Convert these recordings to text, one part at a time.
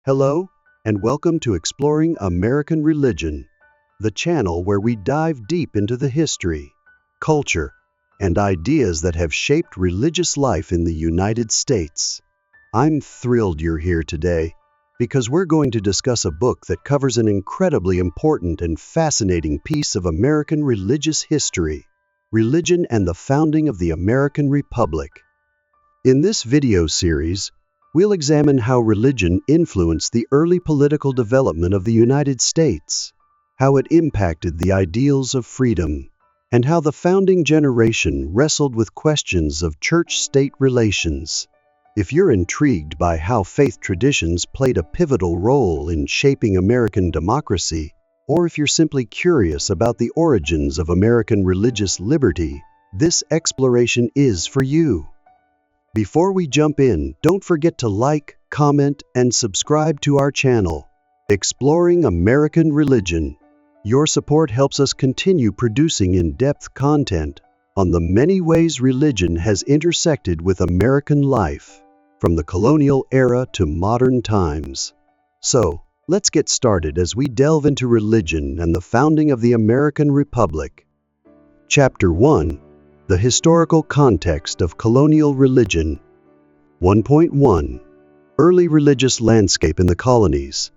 Hello, and welcome to Exploring American Religion, the channel where we dive deep into the history, culture, and ideas that have shaped religious life in the United States. I'm thrilled you're here today because we're going to discuss a book that covers an incredibly important and fascinating piece of American religious history, Religion and the Founding of the American Republic. In this video series, we'll examine how religion influenced the early political development of the United States, how it impacted the ideals of freedom, and how the founding generation wrestled with questions of church-state relations. If you're intrigued by how faith traditions played a pivotal role in shaping American democracy, or if you're simply curious about the origins of American religious liberty, this exploration is for you. Before we jump in, don't forget to like, comment, and subscribe to our channel, Exploring American Religion. Your support helps us continue producing in-depth content on the many ways religion has intersected with American life, from the colonial era to modern times. So, let's get started as we delve into religion and the founding of the American Republic. Chapter 1. The Historical Context of Colonial Religion. 1.1. Early Religious Landscape in the Colonies.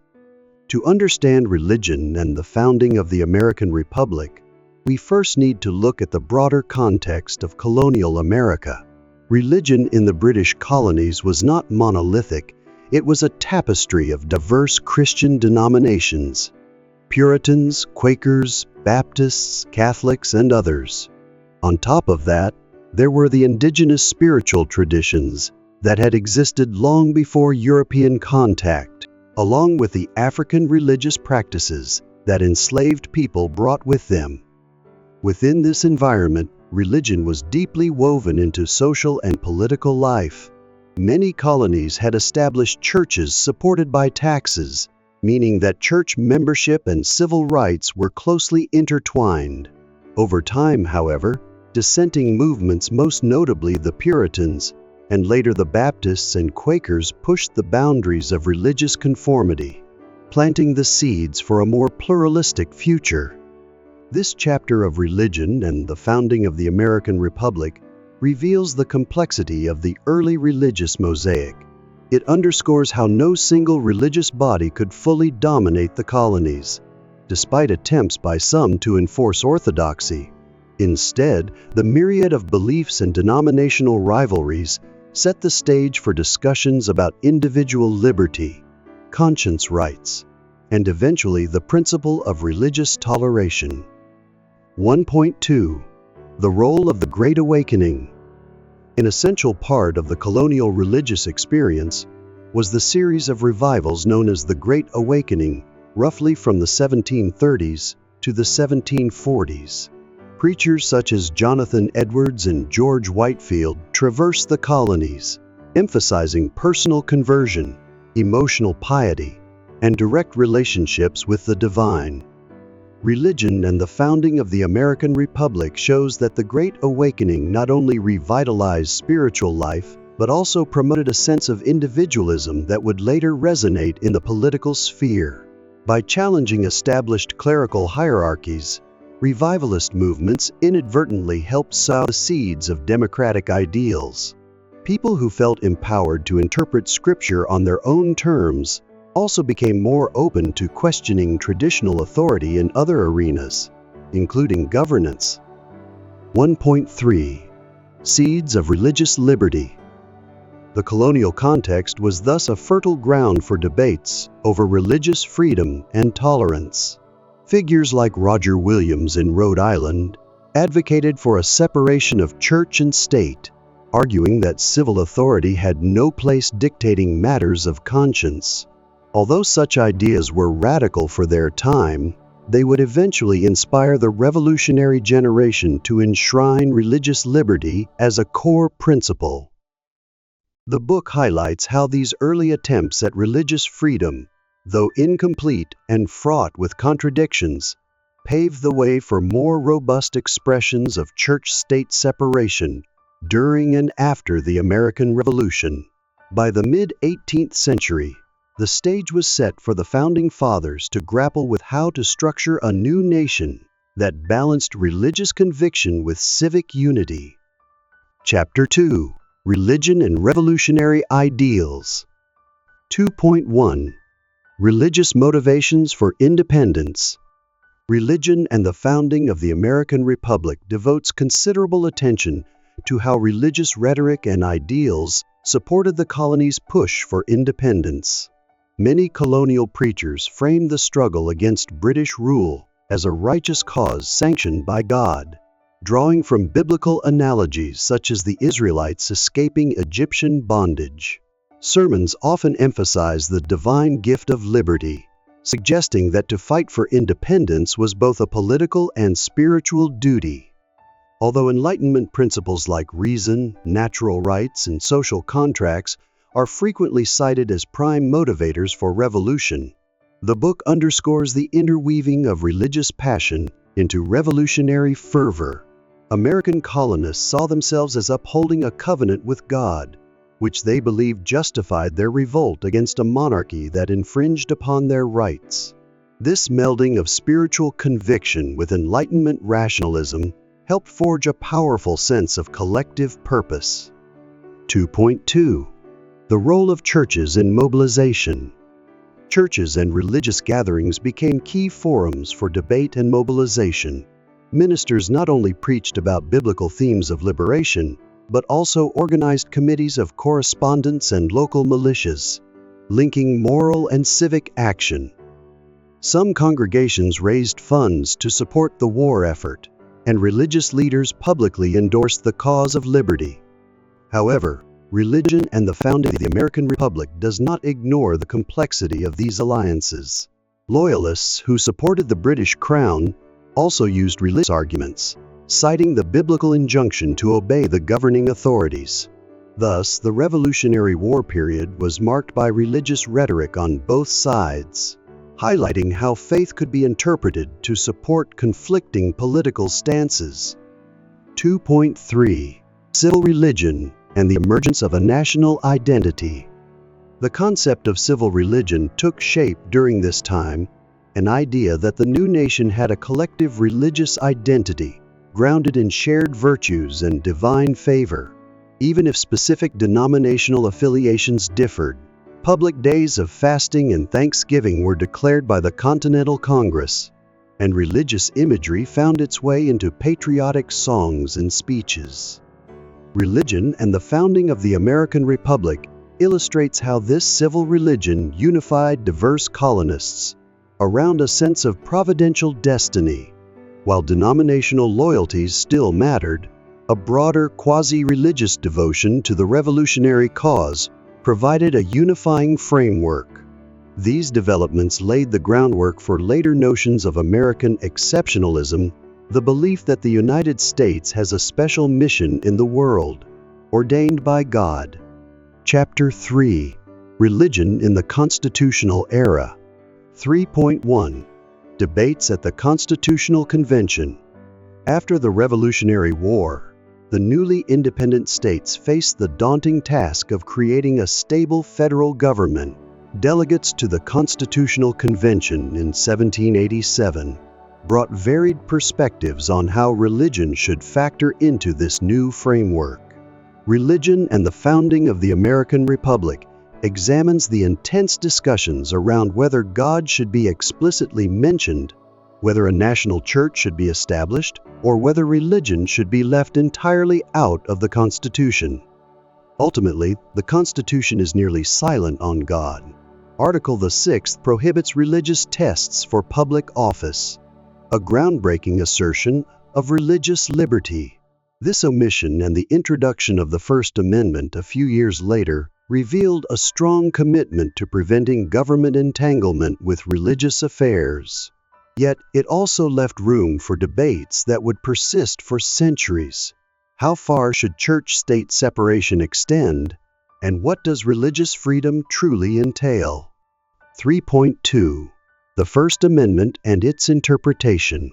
To understand religion and the founding of the American Republic, we first need to look at the broader context of colonial America. Religion in the British colonies was not monolithic, it was a tapestry of diverse Christian denominations: Puritans, Quakers, Baptists, Catholics, and others. On top of that, there were the indigenous spiritual traditions that had existed long before European contact, along with the African religious practices that enslaved people brought with them. Within this environment, religion was deeply woven into social and political life. Many colonies had established churches supported by taxes, meaning that church membership and civil rights were closely intertwined. Over time, however, dissenting movements, most notably the Puritans, and later the Baptists and Quakers, pushed the boundaries of religious conformity, planting the seeds for a more pluralistic future. This chapter of religion and the founding of the American Republic reveals the complexity of the early religious mosaic. It underscores how no single religious body could fully dominate the colonies, despite attempts by some to enforce orthodoxy. Instead, the myriad of beliefs and denominational rivalries set the stage for discussions about individual liberty, conscience rights, and eventually the principle of religious toleration. 1.2. The role of the Great Awakening. An essential part of the colonial religious experience was the series of revivals known as the Great Awakening, roughly from the 1730s to the 1740s. Preachers such as Jonathan Edwards and George Whitefield traversed the colonies, emphasizing personal conversion, emotional piety, and direct relationships with the divine. Religion and the founding of the American Republic shows that the Great Awakening not only revitalized spiritual life, but also promoted a sense of individualism that would later resonate in the political sphere. By challenging established clerical hierarchies, revivalist movements inadvertently helped sow the seeds of democratic ideals. People who felt empowered to interpret Scripture on their own terms also became more open to questioning traditional authority in other arenas, including governance. 1.3. Seeds of Religious Liberty. The colonial context was thus a fertile ground for debates over religious freedom and tolerance. Figures like Roger Williams in Rhode Island advocated for a separation of church and state, arguing that civil authority had no place dictating matters of conscience. Although such ideas were radical for their time, they would eventually inspire the revolutionary generation to enshrine religious liberty as a core principle. The book highlights how these early attempts at religious freedom, though incomplete and fraught with contradictions, paved the way for more robust expressions of church-state separation during and after the American Revolution. By the mid-18th century, The stage was set for the Founding Fathers to grapple with how to structure a new nation that balanced religious conviction with civic unity. Chapter 2: Religion and Revolutionary Ideals. 2.1 Religious Motivations for Independence. Religion and the founding of the American Republic devotes considerable attention to how religious rhetoric and ideals supported the colony's push for independence. Many colonial preachers framed the struggle against British rule as a righteous cause sanctioned by God, drawing from biblical analogies such as the Israelites escaping Egyptian bondage. Sermons often emphasize the divine gift of liberty, suggesting that to fight for independence was both a political and spiritual duty. Although Enlightenment principles like reason, natural rights, and social contracts are frequently cited as prime motivators for revolution, the book underscores the interweaving of religious passion into revolutionary fervor. American colonists saw themselves as upholding a covenant with God, which they believed justified their revolt against a monarchy that infringed upon their rights. This melding of spiritual conviction with Enlightenment rationalism helped forge a powerful sense of collective purpose. 2.2 The role of churches in mobilization. Churches and religious gatherings became key forums for debate and mobilization. Ministers not only preached about biblical themes of liberation, but also organized committees of correspondence and local militias, linking moral and civic action. Some congregations raised funds to support the war effort, and religious leaders publicly endorsed the cause of liberty. However, religion and the founding of the American Republic does not ignore the complexity of these alliances. Loyalists who supported the British Crown also used religious arguments, citing the biblical injunction to obey the governing authorities. Thus, the Revolutionary War period was marked by religious rhetoric on both sides, highlighting how faith could be interpreted to support conflicting political stances. 2.3 Civil religion and the emergence of a national identity. The concept of civil religion took shape during this time, an idea that the new nation had a collective religious identity grounded in shared virtues and divine favor. Even if specific denominational affiliations differed, public days of fasting and thanksgiving were declared by the Continental Congress, and religious imagery found its way into patriotic songs and speeches. Religion and the founding of the American Republic illustrates how this civil religion unified diverse colonists around a sense of providential destiny. While denominational loyalties still mattered, a broader quasi-religious devotion to the revolutionary cause provided a unifying framework. These developments laid the groundwork for later notions of American exceptionalism, the belief that the United States has a special mission in the world, ordained by God. Chapter 3: Religion in the Constitutional Era. 3.1 Debates at the Constitutional Convention. After the Revolutionary War, the newly independent states faced the daunting task of creating a stable federal government. Delegates to the Constitutional Convention in 1787 brought varied perspectives on how religion should factor into this new framework. Religion and the Founding of the American Republic examines the intense discussions around whether God should be explicitly mentioned, whether a national church should be established, or whether religion should be left entirely out of the Constitution. Ultimately, the Constitution is nearly silent on God. Article the 6th prohibits religious tests for public office, a groundbreaking assertion of religious liberty. This omission and the introduction of the First Amendment a few years later revealed a strong commitment to preventing government entanglement with religious affairs. Yet it also left room for debates that would persist for centuries. How far should church-state separation extend, and what does religious freedom truly entail? 3.2 The First Amendment and its interpretation.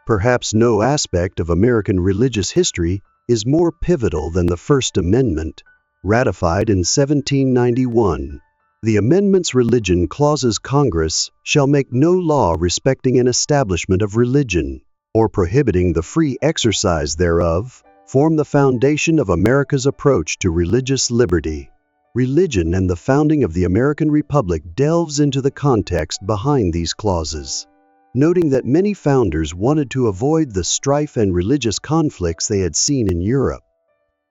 Perhaps no aspect of American religious history is more pivotal than the First Amendment, ratified in 1791. The amendment's religion clauses Congress shall make no law respecting an establishment of religion or prohibiting the free exercise thereof, form the foundation of America's approach to religious liberty. Religion and the founding of the American Republic delves into the context behind these clauses, noting that many founders wanted to avoid the strife and religious conflicts they had seen in Europe.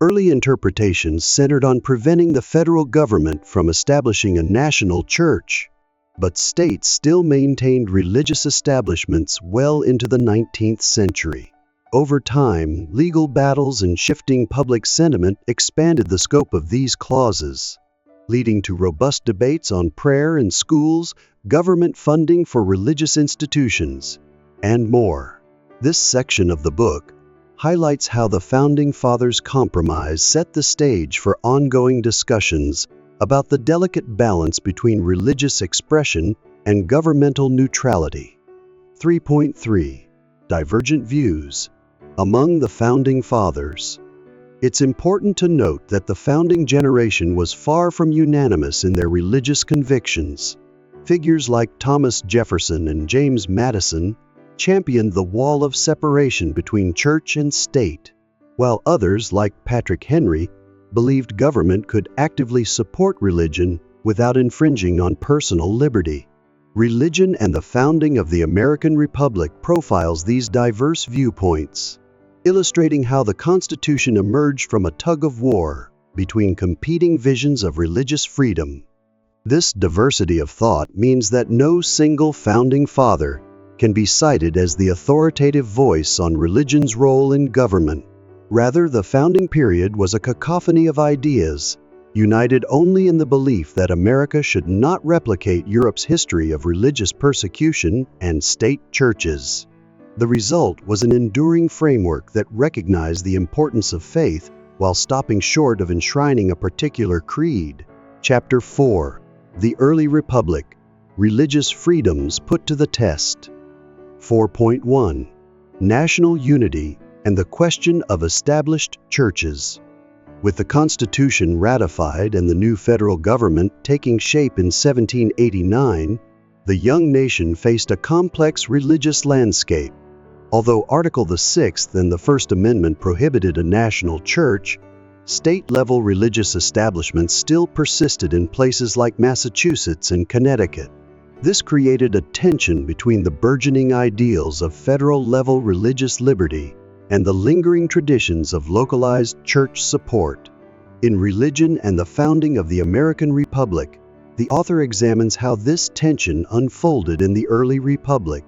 Early interpretations centered on preventing the federal government from establishing a national church, but states still maintained religious establishments well into the 19th century. Over time, legal battles and shifting public sentiment expanded the scope of these clauses, leading to robust debates on prayer in schools, government funding for religious institutions, and more. This section of the book highlights how the Founding Fathers' compromise set the stage for ongoing discussions about the delicate balance between religious expression and governmental neutrality. 3.3. Divergent Views among the Founding Fathers. It's important to note that the founding generation was far from unanimous in their religious convictions. Figures like Thomas Jefferson and James Madison championed the wall of separation between church and state, while others, like Patrick Henry, believed government could actively support religion without infringing on personal liberty. Religion and the Founding of the American Republic profiles these diverse viewpoints, illustrating how the Constitution emerged from a tug-of-war between competing visions of religious freedom. This diversity of thought means that no single founding father can be cited as the authoritative voice on religion's role in government. Rather, the founding period was a cacophony of ideas, united only in the belief that America should not replicate Europe's history of religious persecution and state churches. The result was an enduring framework that recognized the importance of faith while stopping short of enshrining a particular creed. Chapter 4. The Early Republic: Religious Freedoms Put to the Test. 4.1. National Unity and the Question of Established Churches. With the Constitution ratified and the new federal government taking shape in 1789, the young nation faced a complex religious landscape. Although Article VI and the First Amendment prohibited a national church, state-level religious establishments still persisted in places like Massachusetts and Connecticut. This created a tension between the burgeoning ideals of federal-level religious liberty and the lingering traditions of localized church support. In Religion and the Founding of the American Republic, the author examines how this tension unfolded in the early republic.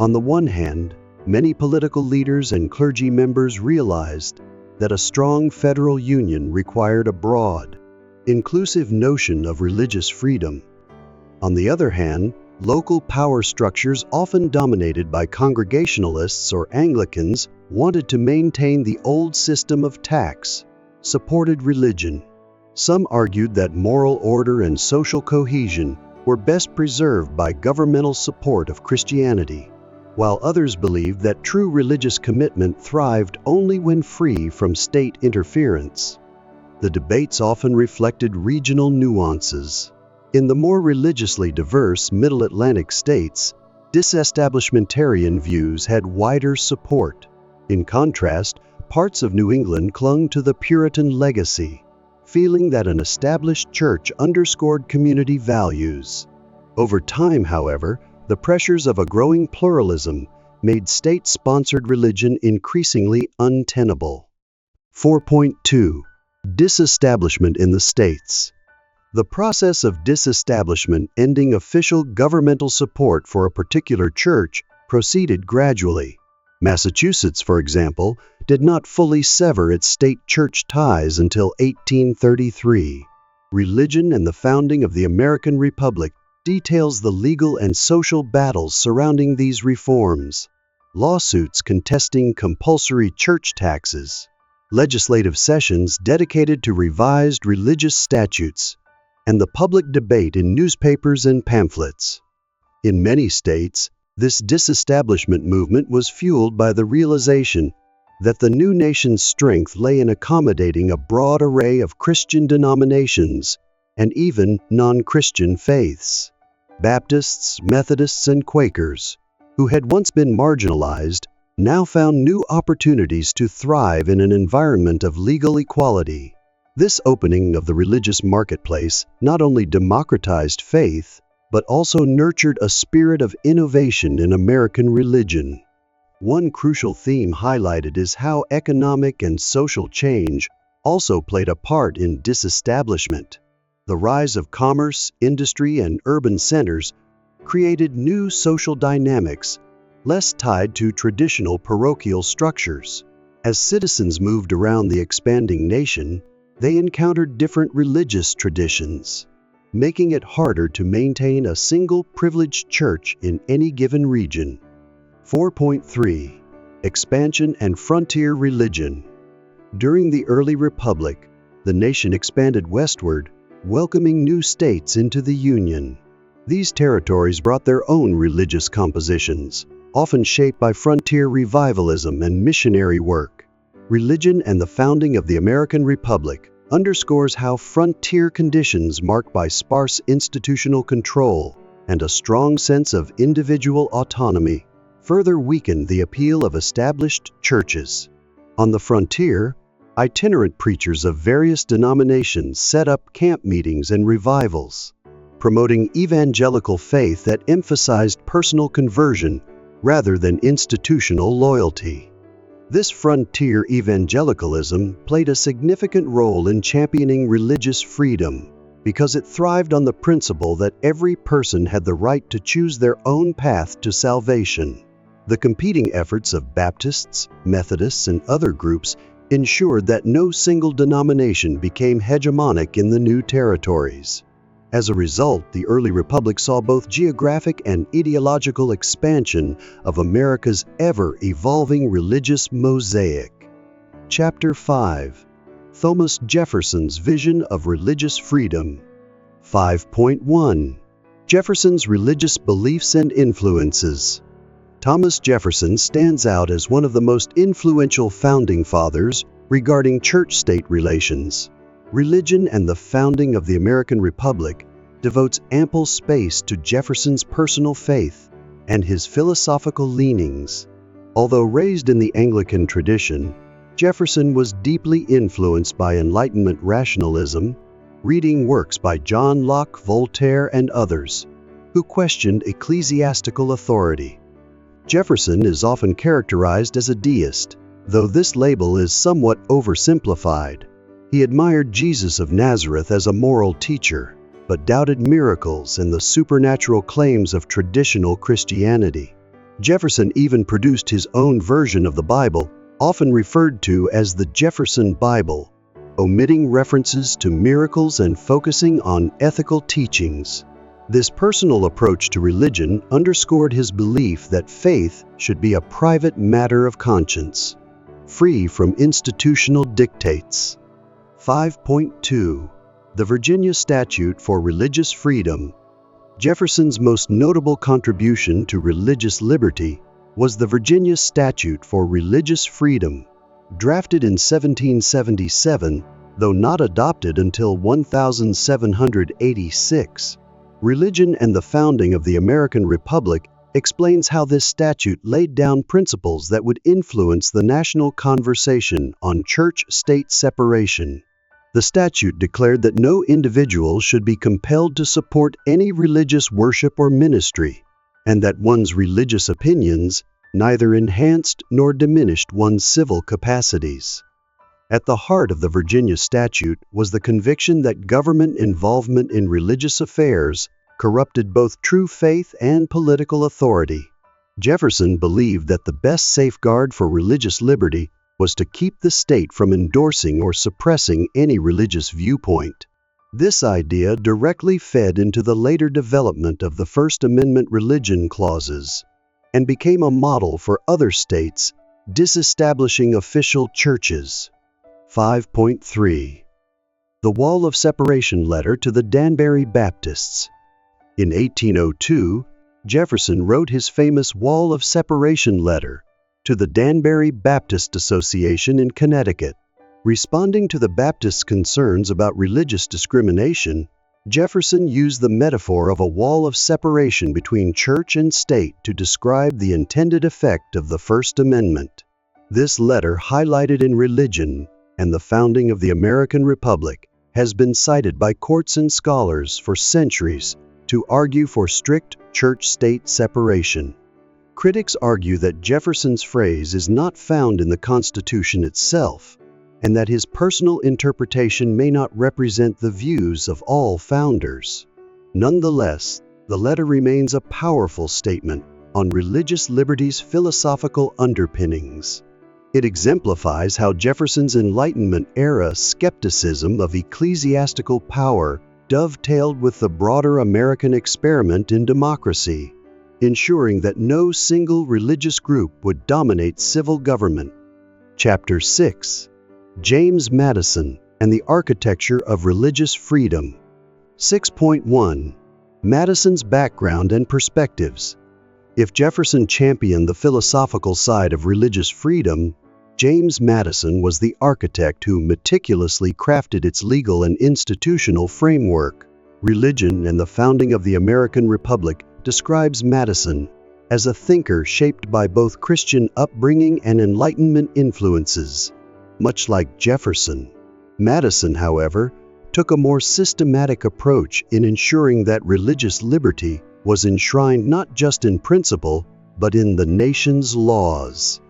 On the one hand, many political leaders and clergy members realized that a strong federal union required a broad, inclusive notion of religious freedom. On the other hand, local power structures, often dominated by Congregationalists or Anglicans, wanted to maintain the old system of tax-supported religion. Some argued that moral order and social cohesion were best preserved by governmental support of Christianity, while others believed that true religious commitment thrived only when free from state interference. The debates often reflected regional nuances. In the more religiously diverse Middle Atlantic states, disestablishmentarian views had wider support. In contrast, parts of New England clung to the Puritan legacy, feeling that an established church underscored community values. Over time, however, the pressures of a growing pluralism made state-sponsored religion increasingly untenable. 4.2. Disestablishment in the states. The process of disestablishment, ending official governmental support for a particular church, proceeded gradually. Massachusetts, for example, did not fully sever its state church ties until 1833. Religion and the Founding of the American Republic details the legal and social battles surrounding these reforms. Lawsuits contesting compulsory church taxes, legislative sessions dedicated to revised religious statutes, and the public debate in newspapers and pamphlets. In many states, this disestablishment movement was fueled by the realization that the new nation's strength lay in accommodating a broad array of Christian denominations and even non-Christian faiths. Baptists, Methodists, and Quakers, who had once been marginalized, now found new opportunities to thrive in an environment of legal equality. This opening of the religious marketplace not only democratized faith, but also nurtured a spirit of innovation in American religion. One crucial theme highlighted is how economic and social change also played a part in disestablishment. The rise of commerce, industry, and urban centers created new social dynamics, less tied to traditional parochial structures. As citizens moved around the expanding nation, they encountered different religious traditions, making it harder to maintain a single privileged church in any given region. 4.3. Expansion and frontier religion. During the early Republic, the nation expanded westward, welcoming new states into the Union. These territories brought their own religious compositions, often shaped by frontier revivalism and missionary work. Religion and the founding of the American Republic underscores how frontier conditions marked by sparse institutional control and a strong sense of individual autonomy further weakened the appeal of established churches. On the frontier, itinerant preachers of various denominations set up camp meetings and revivals, promoting evangelical faith that emphasized personal conversion rather than institutional loyalty. This frontier evangelicalism played a significant role in championing religious freedom because it thrived on the principle that every person had the right to choose their own path to salvation. The competing efforts of Baptists, Methodists, and other groups ensured that no single denomination became hegemonic in the new territories. As a result, the early republic saw both geographic and ideological expansion of America's ever-evolving religious mosaic. Chapter 5. Thomas Jefferson's Vision of Religious Freedom. 5.1. Jefferson's Religious Beliefs and Influences. Thomas Jefferson stands out as one of the most influential founding fathers regarding church-state relations. Religion and the Founding of the American Republic devotes ample space to Jefferson's personal faith and his philosophical leanings. Although raised in the Anglican tradition, Jefferson was deeply influenced by Enlightenment rationalism, reading works by John Locke, Voltaire, and others, who questioned ecclesiastical authority. Jefferson is often characterized as a deist, though this label is somewhat oversimplified. He admired Jesus of Nazareth as a moral teacher, but doubted miracles and the supernatural claims of traditional Christianity. Jefferson even produced his own version of the Bible, often referred to as the Jefferson Bible, omitting references to miracles and focusing on ethical teachings. This personal approach to religion underscored his belief that faith should be a private matter of conscience, free from institutional dictates. 5.2. The Virginia Statute for Religious Freedom. Jefferson's most notable contribution to religious liberty was the Virginia Statute for Religious Freedom, drafted in 1777, though not adopted until 1786. Religion and the Founding of the American Republic explains how this statute laid down principles that would influence the national conversation on church-state separation. The statute declared that no individual should be compelled to support any religious worship or ministry, and that one's religious opinions neither enhanced nor diminished one's civil capacities. At the heart of the Virginia statute was the conviction that government involvement in religious affairs corrupted both true faith and political authority. Jefferson believed that the best safeguard for religious liberty was to keep the state from endorsing or suppressing any religious viewpoint. This idea directly fed into the later development of the First Amendment religion clauses and became a model for other states disestablishing official churches. 5.3. The Wall of Separation Letter to the Danbury Baptists. In 1802, Jefferson wrote his famous Wall of Separation Letter to the Danbury Baptist Association in Connecticut. Responding to the Baptists' concerns about religious discrimination, Jefferson used the metaphor of a wall of separation between church and state to describe the intended effect of the First Amendment. This letter, highlighted in Religion and the Founding of the American Republic, has been cited by courts and scholars for centuries to argue for strict church-state separation. Critics argue that Jefferson's phrase is not found in the Constitution itself, and that his personal interpretation may not represent the views of all founders. Nonetheless, the letter remains a powerful statement on religious liberty's philosophical underpinnings. It exemplifies how Jefferson's Enlightenment-era skepticism of ecclesiastical power dovetailed with the broader American experiment in democracy, ensuring that no single religious group would dominate civil government. Chapter 6. James Madison and the Architecture of Religious Freedom. 6.1. Madison's Background and Perspectives. If Jefferson championed the philosophical side of religious freedom, James Madison was the architect who meticulously crafted its legal and institutional framework. Religion and the Founding of the American Republic describes Madison as a thinker shaped by both Christian upbringing and Enlightenment influences. Much like Jefferson, Madison, however, took a more systematic approach in ensuring that religious liberty was enshrined not just in principle, but in the nation's laws.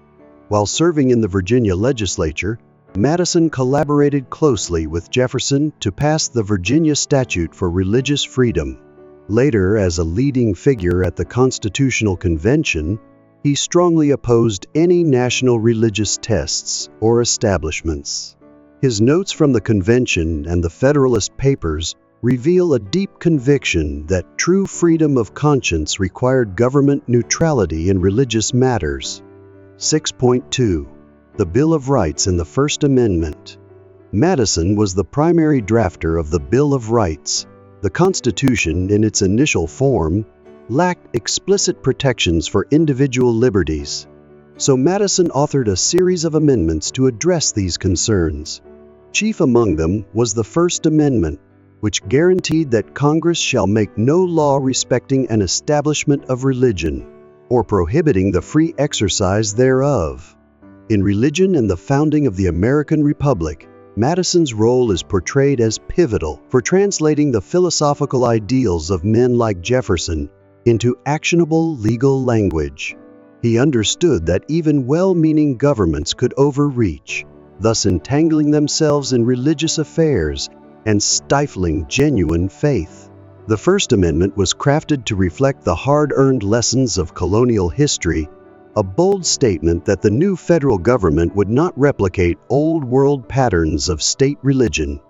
While serving in the Virginia legislature, Madison collaborated closely with Jefferson to pass the Virginia Statute for Religious Freedom. Later, as a leading figure at the Constitutional Convention, he strongly opposed any national religious tests or establishments. His notes from the convention and the Federalist Papers reveal a deep conviction that true freedom of conscience required government neutrality in religious matters. 6.2. The Bill of Rights and the First Amendment. Madison was the primary drafter of the Bill of Rights. The Constitution, in its initial form, lacked explicit protections for individual liberties, so Madison authored a series of amendments to address these concerns. Chief among them was the First Amendment, which guaranteed that Congress shall make no law respecting an establishment of religion, or prohibiting the free exercise thereof. In Religion and the Founding of the American Republic, Madison's role is portrayed as pivotal for translating the philosophical ideals of men like Jefferson into actionable legal language. He understood that even well-meaning governments could overreach, thus entangling themselves in religious affairs and stifling genuine faith. The First Amendment was crafted to reflect the hard-earned lessons of colonial history, a bold statement that the new federal government would not replicate old-world patterns of state religion.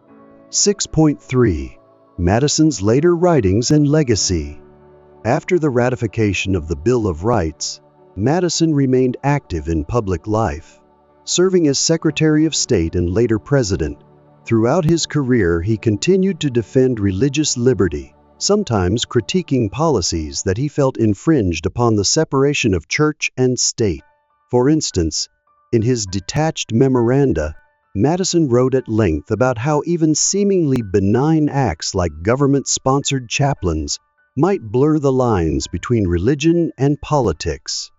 6.3. Madison's later writings and legacy. After the ratification of the Bill of Rights, Madison remained active in public life, serving as Secretary of State and later President. Throughout his career, he continued to defend religious liberty, sometimes critiquing policies that he felt infringed upon the separation of church and state. For instance, in his detached memoranda, Madison wrote at length about how even seemingly benign acts like government-sponsored chaplains might blur the lines between religion and politics.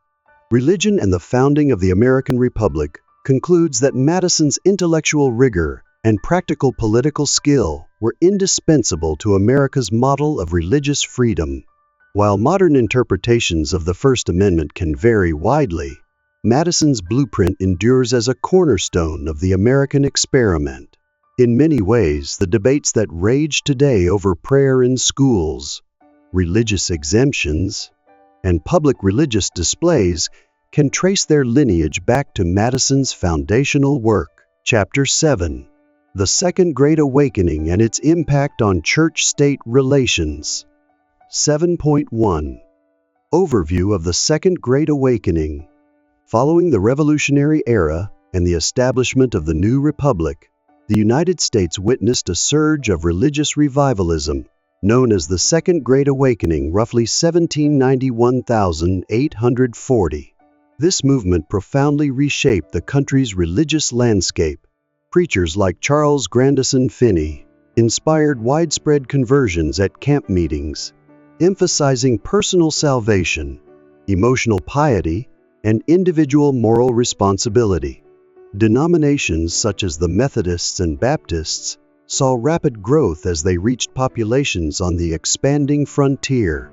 Religion and the Founding of the American Republic concludes that Madison's intellectual rigor and practical political skill were indispensable to America's model of religious freedom. While modern interpretations of the First Amendment can vary widely, Madison's blueprint endures as a cornerstone of the American experiment. In many ways, the debates that rage today over prayer in schools, religious exemptions, and public religious displays can trace their lineage back to Madison's foundational work. Chapter 7. The Second Great Awakening and its impact on church-state relations. 7.1. Overview of the Second Great Awakening. Following the Revolutionary Era and the establishment of the new republic, the United States witnessed a surge of religious revivalism, known as the Second Great Awakening, roughly 1791–1840. This movement profoundly reshaped the country's religious landscape. Preachers like Charles Grandison Finney, inspired widespread conversions at camp meetings, emphasizing personal salvation, emotional piety, and individual moral responsibility. Denominations such as the Methodists and Baptists saw rapid growth as they reached populations on the expanding frontier.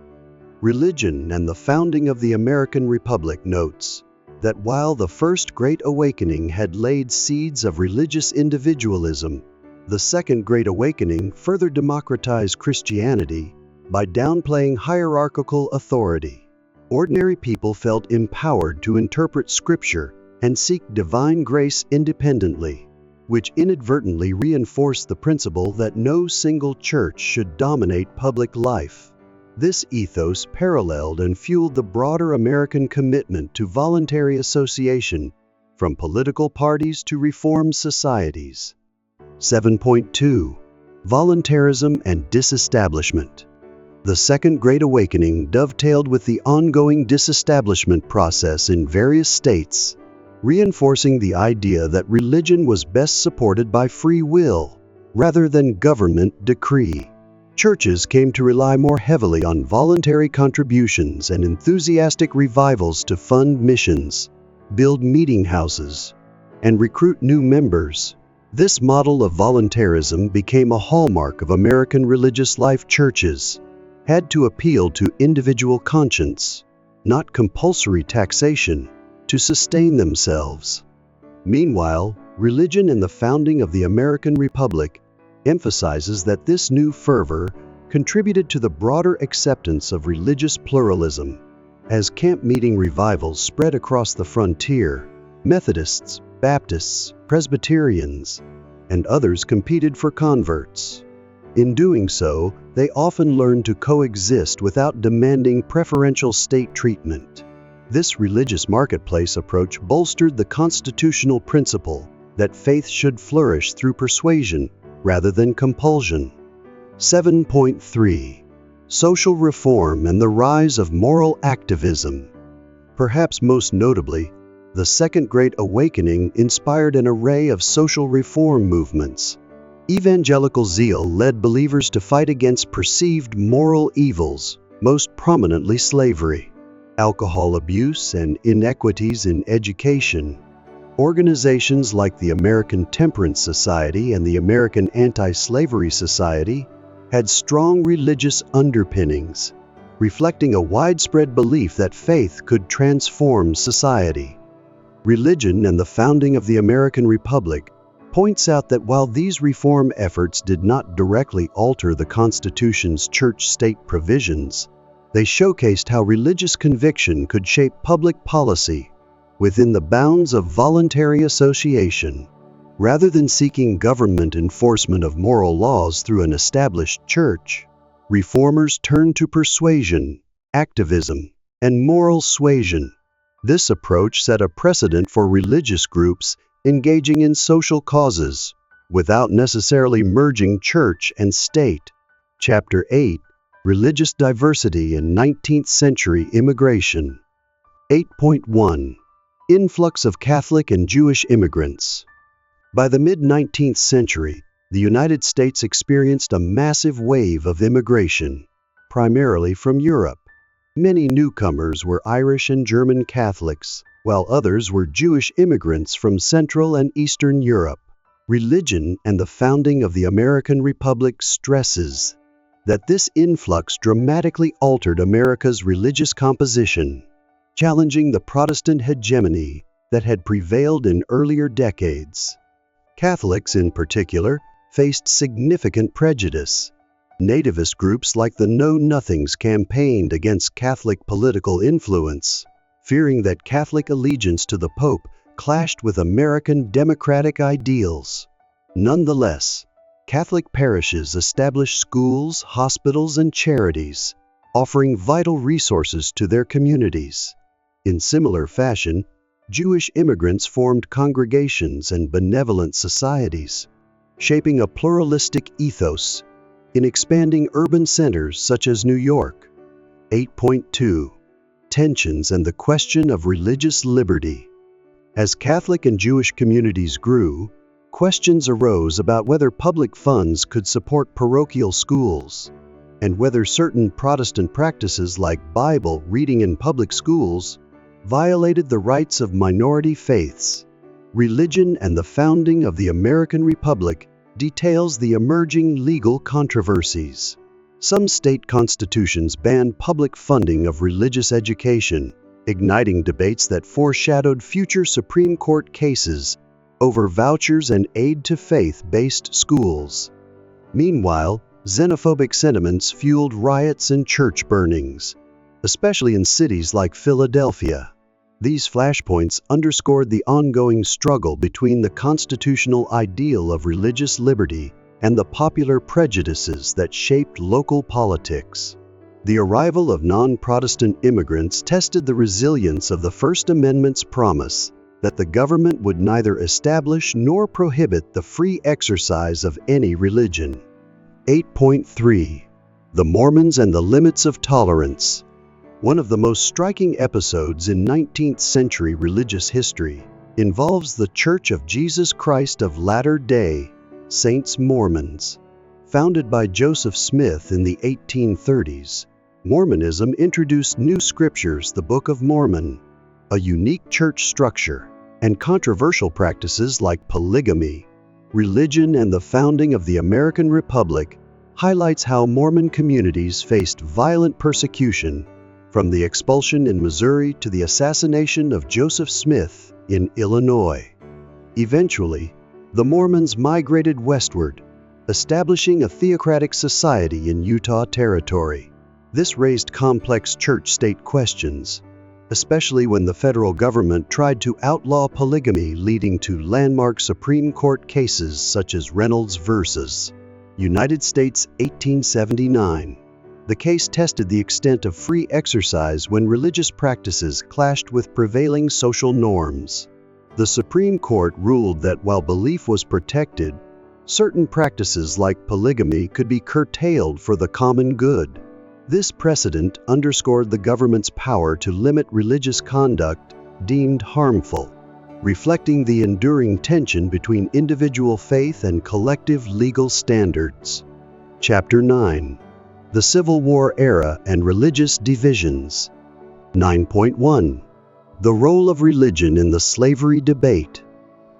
Religion and the Founding of the American Republic notes that while the First Great Awakening had laid seeds of religious individualism, the Second Great Awakening further democratized Christianity by downplaying hierarchical authority. Ordinary people felt empowered to interpret Scripture and seek divine grace independently, which inadvertently reinforced the principle that no single church should dominate public life. This ethos paralleled and fueled the broader American commitment to voluntary association, from political parties to reformed societies. 7.2. Voluntarism and Disestablishment. The Second Great Awakening dovetailed with the ongoing disestablishment process in various states, reinforcing the idea that religion was best supported by free will, rather than government decree. Churches came to rely more heavily on voluntary contributions and enthusiastic revivals to fund missions, build meeting houses, and recruit new members. This model of voluntarism became a hallmark of American religious life. Churches had to appeal to individual conscience, not compulsory taxation, to sustain themselves. Meanwhile, religion and the founding of the American Republic emphasizes that this new fervor contributed to the broader acceptance of religious pluralism. As camp meeting revivals spread across the frontier, Methodists, Baptists, Presbyterians, and others competed for converts. In doing so, they often learned to coexist without demanding preferential state treatment. This religious marketplace approach bolstered the constitutional principle that faith should flourish through persuasion rather than compulsion. 7.3. Social reform and the rise of moral activism. Perhaps most notably, the Second Great Awakening inspired an array of social reform movements. Evangelical zeal led believers to fight against perceived moral evils, most prominently slavery, alcohol abuse, and inequities in education. Organizations like the American Temperance Society and the American Anti-Slavery Society had strong religious underpinnings, reflecting a widespread belief that faith could transform society. Religion and the Founding of the American Republic points out that while these reform efforts did not directly alter the Constitution's church-state provisions, they showcased how religious conviction could shape public policy within the bounds of voluntary association. Rather than seeking government enforcement of moral laws through an established church, reformers turned to persuasion, activism, and moral suasion. This approach set a precedent for religious groups engaging in social causes without necessarily merging church and state. Chapter 8. Religious Diversity in 19th Century Immigration. 8.1. Influx of Catholic and Jewish immigrants. By the mid-19th century, the United States experienced a massive wave of immigration, primarily from Europe. Many newcomers were Irish and German Catholics, while others were Jewish immigrants from Central and Eastern Europe. Religion and the Founding of the American Republic stresses that this influx dramatically altered America's religious composition, challenging the Protestant hegemony that had prevailed in earlier decades. Catholics, in particular, faced significant prejudice. Nativist groups like the Know Nothings campaigned against Catholic political influence, fearing that Catholic allegiance to the Pope clashed with American democratic ideals. Nonetheless, Catholic parishes established schools, hospitals, and charities, offering vital resources to their communities. In similar fashion, Jewish immigrants formed congregations and benevolent societies, shaping a pluralistic ethos in expanding urban centers such as New York. 8.2. Tensions and the question of religious liberty. As Catholic and Jewish communities grew, questions arose about whether public funds could support parochial schools, and whether certain Protestant practices like Bible reading in public schools violated the rights of minority faiths. Religion and the Founding of the American Republic details the emerging legal controversies. Some state constitutions banned public funding of religious education, igniting debates that foreshadowed future Supreme Court cases over vouchers and aid to faith-based schools. Meanwhile, xenophobic sentiments fueled riots and church burnings, especially in cities like Philadelphia. These flashpoints underscored the ongoing struggle between the constitutional ideal of religious liberty and the popular prejudices that shaped local politics. The arrival of non-Protestant immigrants tested the resilience of the First Amendment's promise that the government would neither establish nor prohibit the free exercise of any religion. 8.3. The Mormons and the Limits of Tolerance. One of the most striking episodes in 19th century religious history involves the Church of Jesus Christ of Latter-day Saints Mormons. Founded by Joseph Smith in the 1830s, Mormonism introduced new scriptures, the Book of Mormon, a unique church structure, and controversial practices like polygamy. Religion and the Founding of the American Republic highlights how Mormon communities faced violent persecution, from the expulsion in Missouri to the assassination of Joseph Smith in Illinois. Eventually, the Mormons migrated westward, establishing a theocratic society in Utah Territory. This raised complex church-state questions, especially when the federal government tried to outlaw polygamy, leading to landmark Supreme Court cases such as Reynolds v. United States 1879. The case tested the extent of free exercise when religious practices clashed with prevailing social norms. The Supreme Court ruled that while belief was protected, certain practices like polygamy could be curtailed for the common good. This precedent underscored the government's power to limit religious conduct deemed harmful, reflecting the enduring tension between individual faith and collective legal standards. Chapter 9. The Civil War Era and Religious Divisions. 9.1. The Role of Religion in the Slavery Debate.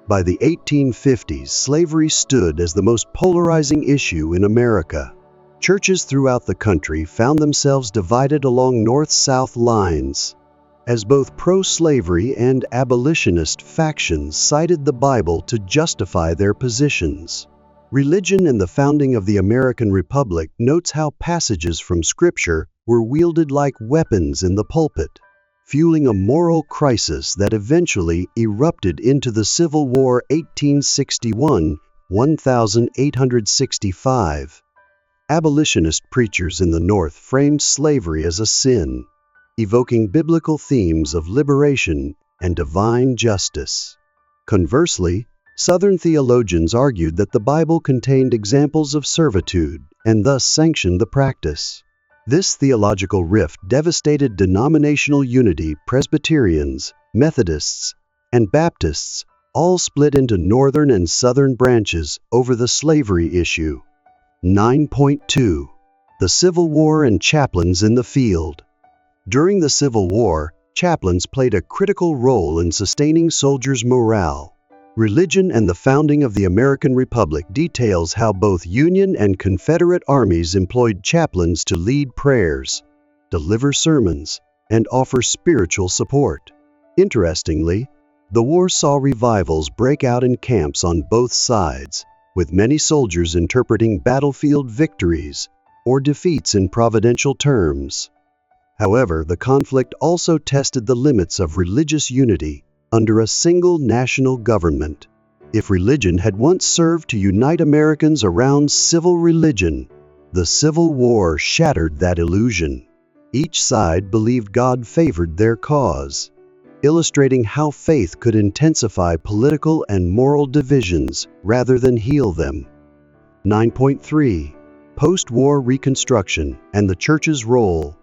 By the 1850s, slavery stood as the most polarizing issue in America. Churches throughout the country found themselves divided along north-south lines, as both pro-slavery and abolitionist factions cited the Bible to justify their positions. Religion and the Founding of the American Republic notes how passages from Scripture were wielded like weapons in the pulpit, fueling a moral crisis that eventually erupted into the Civil War 1861-1865. Abolitionist preachers in the North framed slavery as a sin, evoking biblical themes of liberation and divine justice. Conversely, Southern theologians argued that the Bible contained examples of servitude and thus sanctioned the practice. This theological rift devastated denominational unity. Presbyterians, Methodists, and Baptists all split into northern and southern branches over the slavery issue. 9.2. The Civil War and Chaplains in the Field. During the Civil War, chaplains played a critical role in sustaining soldiers' morale. Religion and the Founding of the American Republic details how both Union and Confederate armies employed chaplains to lead prayers, deliver sermons, and offer spiritual support. Interestingly, the war saw revivals break out in camps on both sides, with many soldiers interpreting battlefield victories or defeats in providential terms. However, the conflict also tested the limits of religious unity under a single national government. If religion had once served to unite Americans around civil religion, the Civil War shattered that illusion. Each side believed God favored their cause, illustrating how faith could intensify political and moral divisions rather than heal them. 9.3. Post-war Reconstruction and the Church's Role.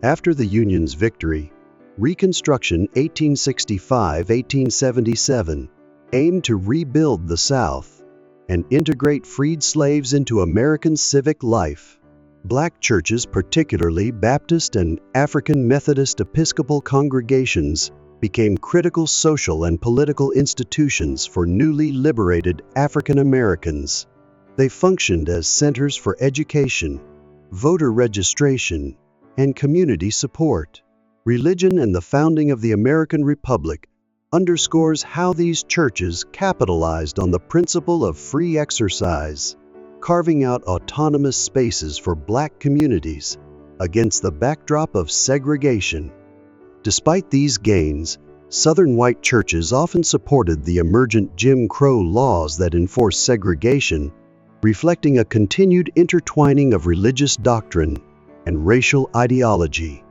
After the Union's victory, Reconstruction 1865-1877 aimed to rebuild the South and integrate freed slaves into American civic life. Black churches, particularly Baptist and African Methodist Episcopal congregations, became critical social and political institutions for newly liberated African Americans. They functioned as centers for education, voter registration, and community support. Religion and the founding of the American Republic underscores how these churches capitalized on the principle of free exercise, carving out autonomous spaces for Black communities against the backdrop of segregation. Despite these gains, Southern white churches often supported the emergent Jim Crow laws that enforced segregation, reflecting a continued intertwining of religious doctrine and racial ideology.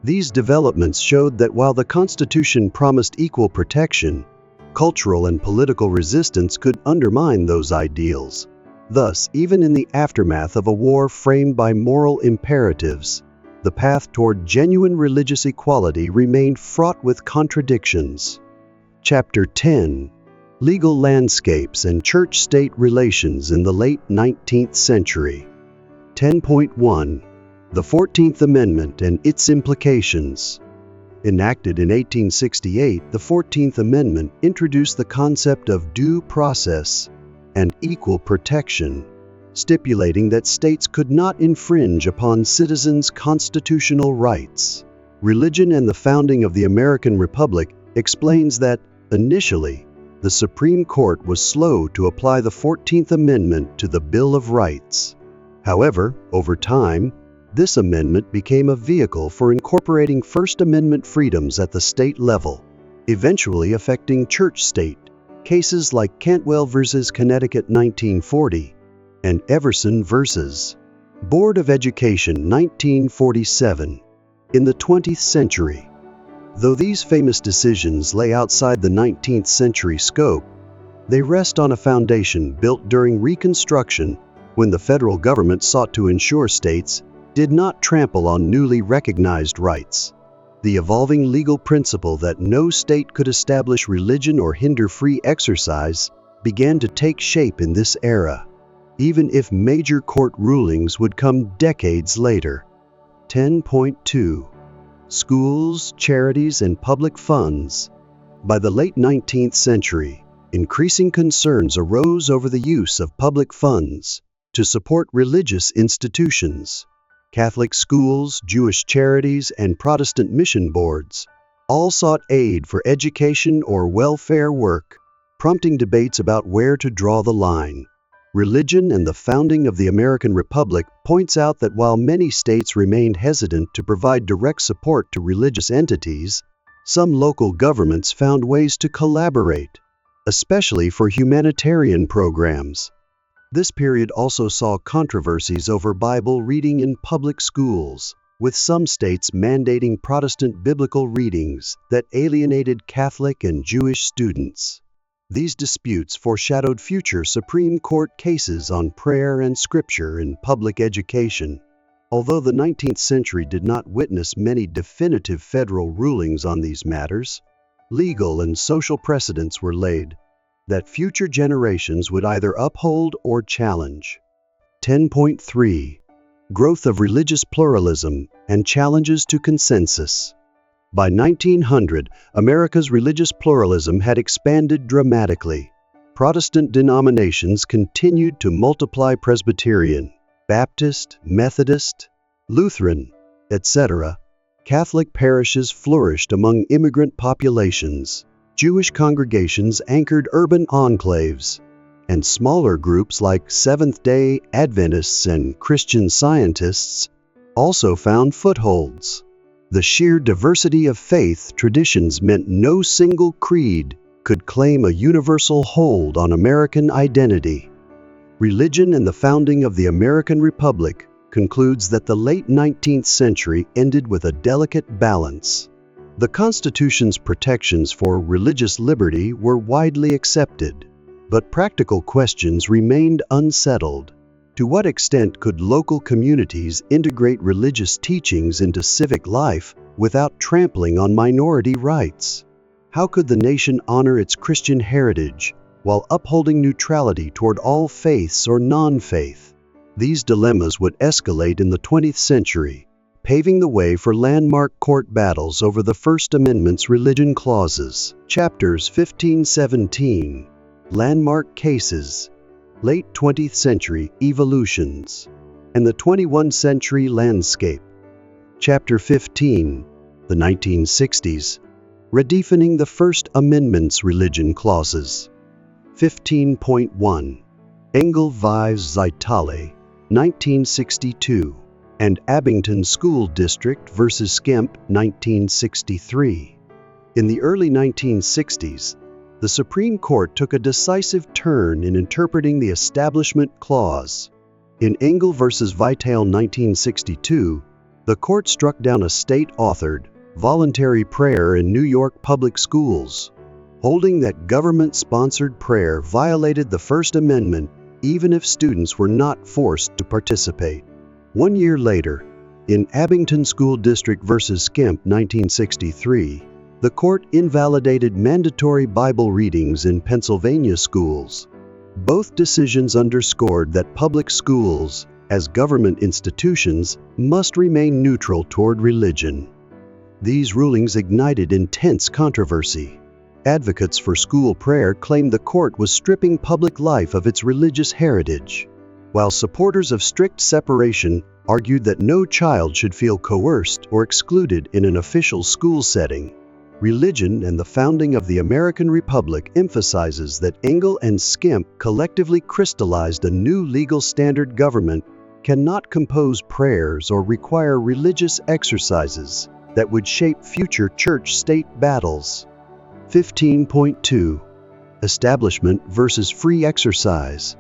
These developments showed that while the Constitution promised equal protection, cultural and political resistance could undermine those ideals. Thus, even in the aftermath of a war framed by moral imperatives, the path toward genuine religious equality remained fraught with contradictions. Chapter 10: Legal Landscapes and Church-State Relations in the Late 19th Century. 10.1. The 14th Amendment and its Implications. Enacted in 1868, the 14th Amendment introduced the concept of due process and equal protection, stipulating that states could not infringe upon citizens' constitutional rights. Religion and the Founding of the American Republic explains that, initially, the Supreme Court was slow to apply the 14th Amendment to the Bill of Rights. However, over time, this amendment became a vehicle for incorporating First Amendment freedoms at the state level, eventually affecting church-state cases like Cantwell v. Connecticut 1940 and Everson v. Board of Education 1947 in the 20th century. Though these famous decisions lay outside the 19th century scope, they rest on a foundation built during Reconstruction when the federal government sought to ensure states did not trample on newly recognized rights. The evolving legal principle that no state could establish religion or hinder free exercise began to take shape in this era, even if major court rulings would come decades later. 10.2. Schools, charities, and public funds. By the late 19th century, increasing concerns arose over the use of public funds to support religious institutions. Catholic schools, Jewish charities, and Protestant mission boards all sought aid for education or welfare work, prompting debates about where to draw the line. Religion and the Founding of the American Republic points out that while many states remained hesitant to provide direct support to religious entities, some local governments found ways to collaborate, especially for humanitarian programs. This period also saw controversies over Bible reading in public schools, with some states mandating Protestant biblical readings that alienated Catholic and Jewish students. These disputes foreshadowed future Supreme Court cases on prayer and scripture in public education. Although the 19th century did not witness many definitive federal rulings on these matters, legal and social precedents were laid that future generations would either uphold or challenge. 10.3. Growth of religious pluralism and challenges to consensus. By 1900, America's religious pluralism had expanded dramatically. Protestant denominations continued to multiply: Presbyterian, Baptist, Methodist, Lutheran, etc. Catholic parishes flourished among immigrant populations. Jewish congregations anchored urban enclaves, and smaller groups like Seventh-day Adventists and Christian Scientists also found footholds. The sheer diversity of faith traditions meant no single creed could claim a universal hold on American identity. Religion and the Founding of the American Republic concludes that the late 19th century ended with a delicate balance. The Constitution's protections for religious liberty were widely accepted, but practical questions remained unsettled. To what extent could local communities integrate religious teachings into civic life without trampling on minority rights? How could the nation honor its Christian heritage while upholding neutrality toward all faiths or non-faith? These dilemmas would escalate in the 20th century, paving the way for landmark court battles over the First Amendment's religion clauses. Chapters 15-17, Landmark Cases, Late 20th Century Evolutions, and the 21st Century Landscape. Chapter 15, the 1960s, Redefining the First Amendment's Religion Clauses. 15.1, Engel vs. Zeithalle, 1962, and Abington School District vs. Skemp, 1963. In the early 1960s, the Supreme Court took a decisive turn in interpreting the Establishment Clause. In Engel vs. Zeithalle, 1962, the court struck down a state-authored, voluntary prayer in New York public schools, holding that government-sponsored prayer violated the First Amendment even if students were not forced to participate. 1 year later, in Abington School District vs. Skemp, 1963, the court invalidated mandatory Bible readings in Pennsylvania schools. Both decisions underscored that public schools, as government institutions, must remain neutral toward religion. These rulings ignited intense controversy. Advocates for school prayer claimed the court was stripping public life of its religious heritage, while supporters of strict separation argued that no child should feel coerced or excluded in an official school setting. Religion and the Founding of the American Republic emphasizes that Engel and Skemp collectively crystallized a new legal standard: government cannot compose prayers or require religious exercises that would shape future church-state battles. 15.2, Establishment versus Free Exercise.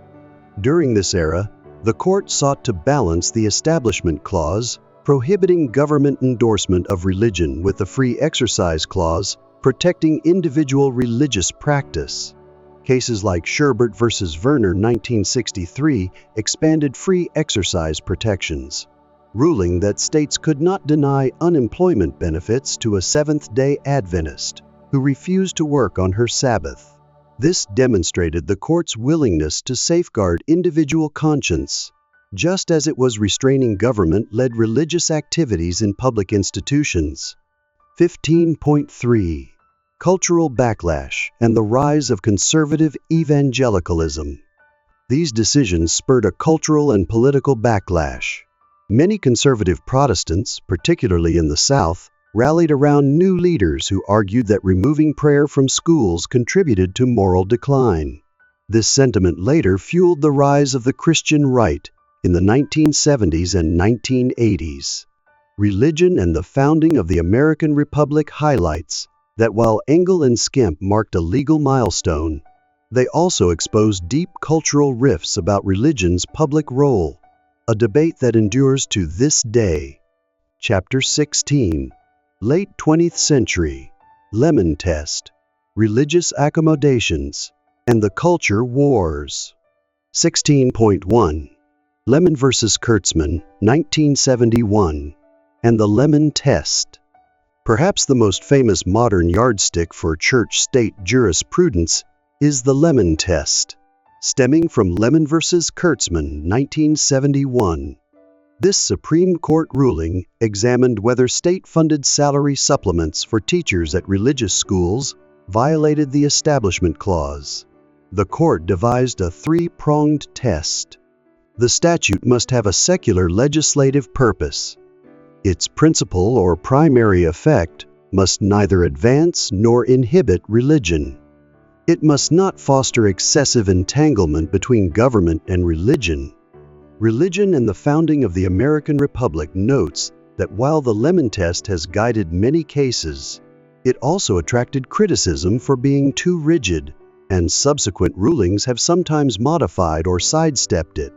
During this era, the court sought to balance the Establishment Clause, prohibiting government endorsement of religion, with the Free Exercise Clause, protecting individual religious practice. Cases like Sherbert versus Verner, 1963, expanded free exercise protections, ruling that states could not deny unemployment benefits to a Seventh-day Adventist who refused to work on her Sabbath. This demonstrated the court's willingness to safeguard individual conscience, just as it was restraining government-led religious activities in public institutions. 15.3, Cultural Backlash and the Rise of Conservative Evangelicalism. These decisions spurred a cultural and political backlash. Many conservative Protestants, particularly in the South, rallied around new leaders who argued that removing prayer from schools contributed to moral decline. This sentiment later fueled the rise of the Christian right in the 1970s and 1980s. Religion and the Founding of the American Republic highlights that while Engel and Skemp marked a legal milestone, they also exposed deep cultural rifts about religion's public role, a debate that endures to this day. Chapter 16, Late 20th Century, Lemon Test, Religious Accommodations, and the Culture Wars. 16.1, Lemon vs. Kurtzman, 1971, and the Lemon Test. Perhaps the most famous modern yardstick for church-state jurisprudence is the Lemon Test, stemming from Lemon vs. Kurtzman, 1971. This Supreme Court ruling examined whether state-funded salary supplements for teachers at religious schools violated the Establishment Clause. The court devised a three-pronged test. The statute must have a secular legislative purpose. Its principal or primary effect must neither advance nor inhibit religion. It must not foster excessive entanglement between government and religion. Religion and the Founding of the American Republic notes that while the Lemon Test has guided many cases, it also attracted criticism for being too rigid, and subsequent rulings have sometimes modified or sidestepped it.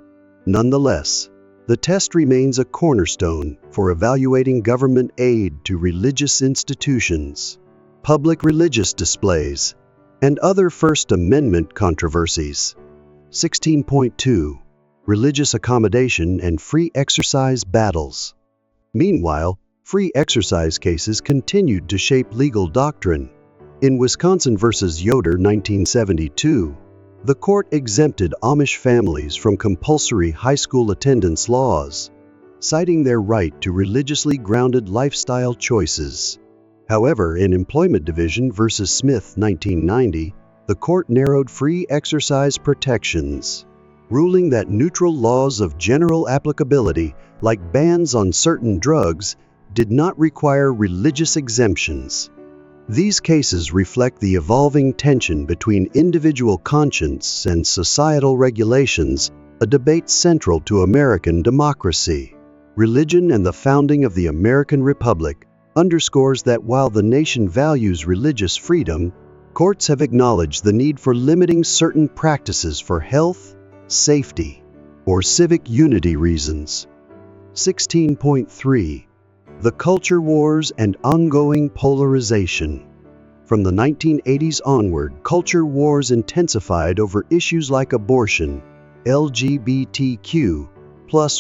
Nonetheless, the test remains a cornerstone for evaluating government aid to religious institutions, public religious displays, and other First Amendment controversies. 16.2, Religious Accommodation and Free Exercise Battles. Meanwhile, free exercise cases continued to shape legal doctrine. In Wisconsin versus Yoder 1972, the court exempted Amish families from compulsory high school attendance laws, citing their right to religiously grounded lifestyle choices. However, in Employment Division versus Smith 1990, the court narrowed free exercise protections, ruling that neutral laws of general applicability, like bans on certain drugs, did not require religious exemptions. These cases reflect the evolving tension between individual conscience and societal regulations, a debate central to American democracy. Religion and the Founding of the American Republic underscores that while the nation values religious freedom, courts have acknowledged the need for limiting certain practices for health, safety, or civic unity reasons. 16.3. The Culture Wars and Ongoing Polarization. From the 1980s onward, culture wars intensified over issues like abortion, LGBTQ+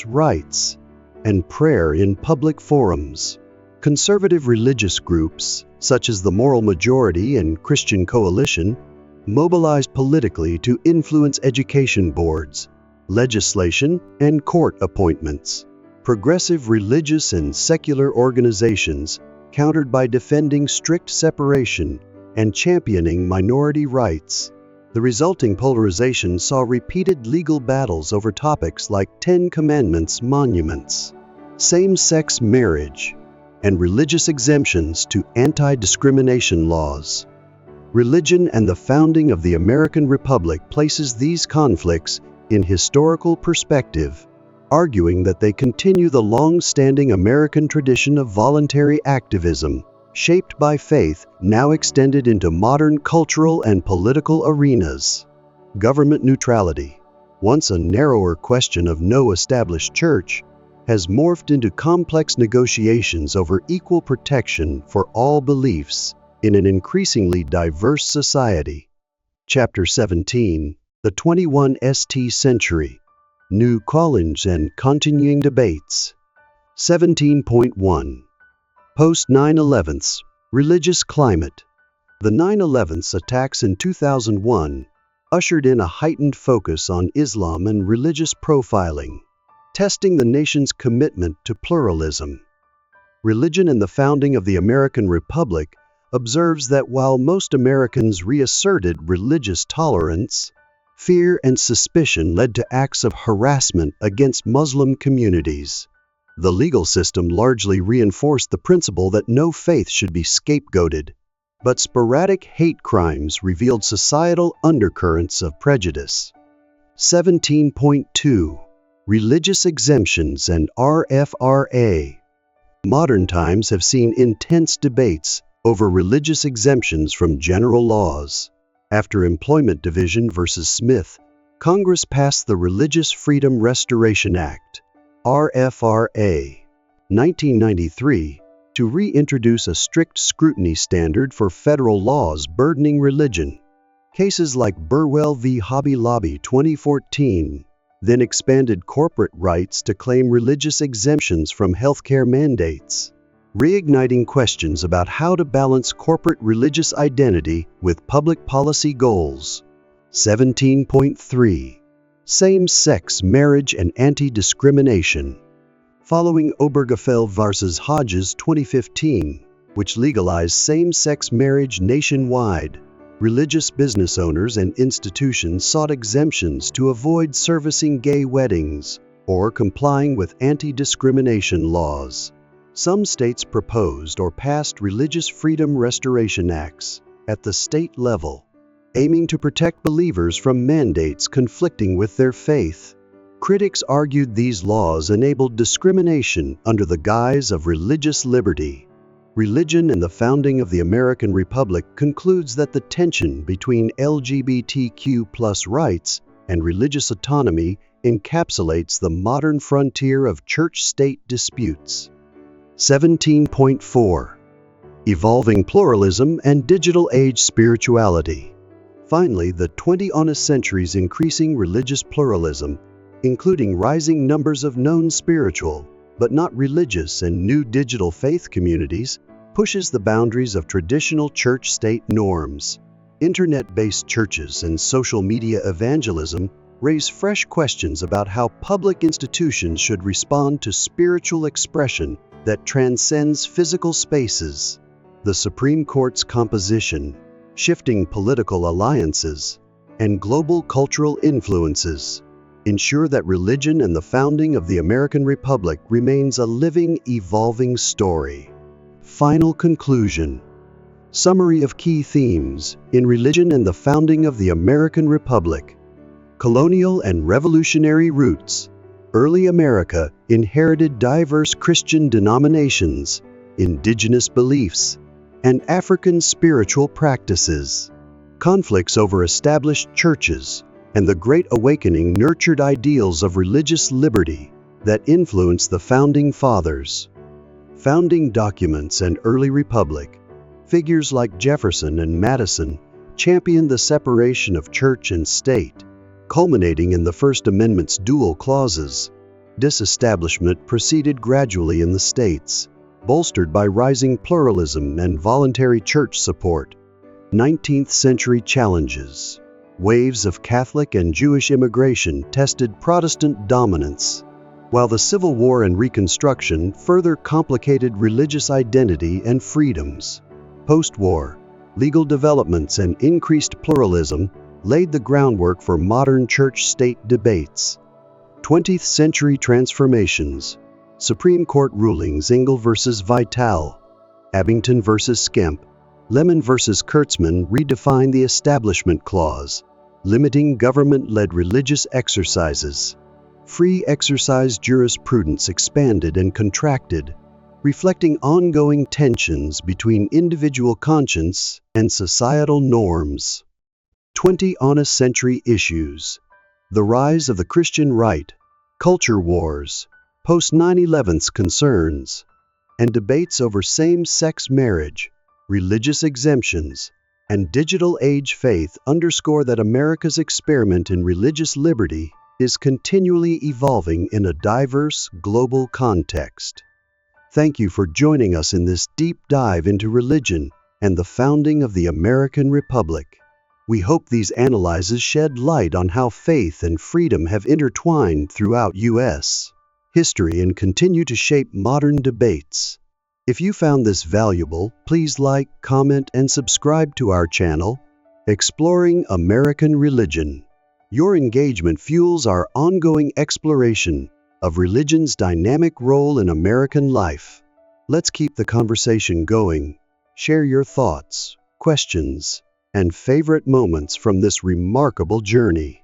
rights, and prayer in public forums. Conservative religious groups, such as the Moral Majority and Christian Coalition, mobilized politically to influence education boards, legislation, and court appointments. Progressive religious and secular organizations countered by defending strict separation and championing minority rights. The resulting polarization saw repeated legal battles over topics like Ten Commandments monuments, same-sex marriage, and religious exemptions to anti-discrimination laws. Religion and the Founding of the American Republic places these conflicts in historical perspective, arguing that they continue the long-standing American tradition of voluntary activism, shaped by faith, now extended into modern cultural and political arenas. Government neutrality, once a narrower question of no established church, has morphed into complex negotiations over equal protection for all beliefs in an increasingly diverse society. Chapter 17, The 21st Century. New callings and continuing debates. 17.1. Post-9/11's religious climate. The 9/11's attacks in 2001 ushered in a heightened focus on Islam and religious profiling, testing the nation's commitment to pluralism. Religion and the Founding of the American Republic observes that while most Americans reasserted religious tolerance, fear and suspicion led to acts of harassment against Muslim communities. The legal system largely reinforced the principle that no faith should be scapegoated, but sporadic hate crimes revealed societal undercurrents of prejudice. 17.2. Religious exemptions and RFRA. Modern times have seen intense debates over religious exemptions from general laws. After Employment Division versus Smith, Congress passed the Religious Freedom Restoration Act, RFRA, 1993, to reintroduce a strict scrutiny standard for federal laws burdening religion. Cases like Burwell v. Hobby Lobby 2014 then expanded corporate rights to claim religious exemptions from healthcare mandates, reigniting questions about how to balance corporate religious identity with public policy goals. 17.3. Same-sex marriage and anti-discrimination. Following Obergefell vs. Hodges 2015, which legalized same-sex marriage nationwide, religious business owners and institutions sought exemptions to avoid servicing gay weddings or complying with anti-discrimination laws. Some states proposed or passed Religious Freedom Restoration Acts at the state level, aiming to protect believers from mandates conflicting with their faith. Critics argued these laws enabled discrimination under the guise of religious liberty. Religion and the Founding of the American Republic concludes that the tension between LGBTQ+ rights and religious autonomy encapsulates the modern frontier of church-state disputes. 17.4. Evolving pluralism and digital age spirituality. Finally, the 20th century's increasing religious pluralism, including rising numbers of known spiritual, but not religious and new digital faith communities, pushes the boundaries of traditional church-state norms. Internet-based churches and social media evangelism raise fresh questions about how public institutions should respond to spiritual expression that transcends physical spaces. The Supreme Court's composition, shifting political alliances, and global cultural influences ensure that religion and the founding of the American Republic remains a living, evolving story. Final conclusion. Summary of key themes in Religion and the Founding of the American Republic. Colonial and revolutionary roots. Early America inherited diverse Christian denominations, indigenous beliefs, and African spiritual practices. Conflicts over established churches and the Great Awakening nurtured ideals of religious liberty that influenced the Founding Fathers. Founding documents and early republic. Figures like Jefferson and Madison championed the separation of church and state, culminating in the First Amendment's dual clauses. Disestablishment proceeded gradually in the states, bolstered by rising pluralism and voluntary church support. 19th century challenges. Waves of Catholic and Jewish immigration tested Protestant dominance, while the Civil War and Reconstruction further complicated religious identity and freedoms. Post-war, legal developments and increased pluralism laid the groundwork for modern church-state debates. 20th century transformations. Supreme Court rulings: Engel versus Vitale, Abington versus Skemp, Lemon versus Kurtzman redefined the Establishment Clause, limiting government-led religious exercises. Free exercise jurisprudence expanded and contracted, reflecting ongoing tensions between individual conscience and societal norms. 20th century issues. The rise of the Christian right, culture wars, post-9/11's concerns, and debates over same-sex marriage, religious exemptions, and digital age faith underscore that America's experiment in religious liberty is continually evolving in a diverse global context. Thank you for joining us in this deep dive into religion and the founding of the American Republic. We hope these analyses shed light on how faith and freedom have intertwined throughout U.S. history and continue to shape modern debates. If you found this valuable, please like, comment, and subscribe to our channel, Exploring American Religion. Your engagement fuels our ongoing exploration of religion's dynamic role in American life. Let's keep the conversation going. Share your thoughts, questions, and favorite moments from this remarkable journey.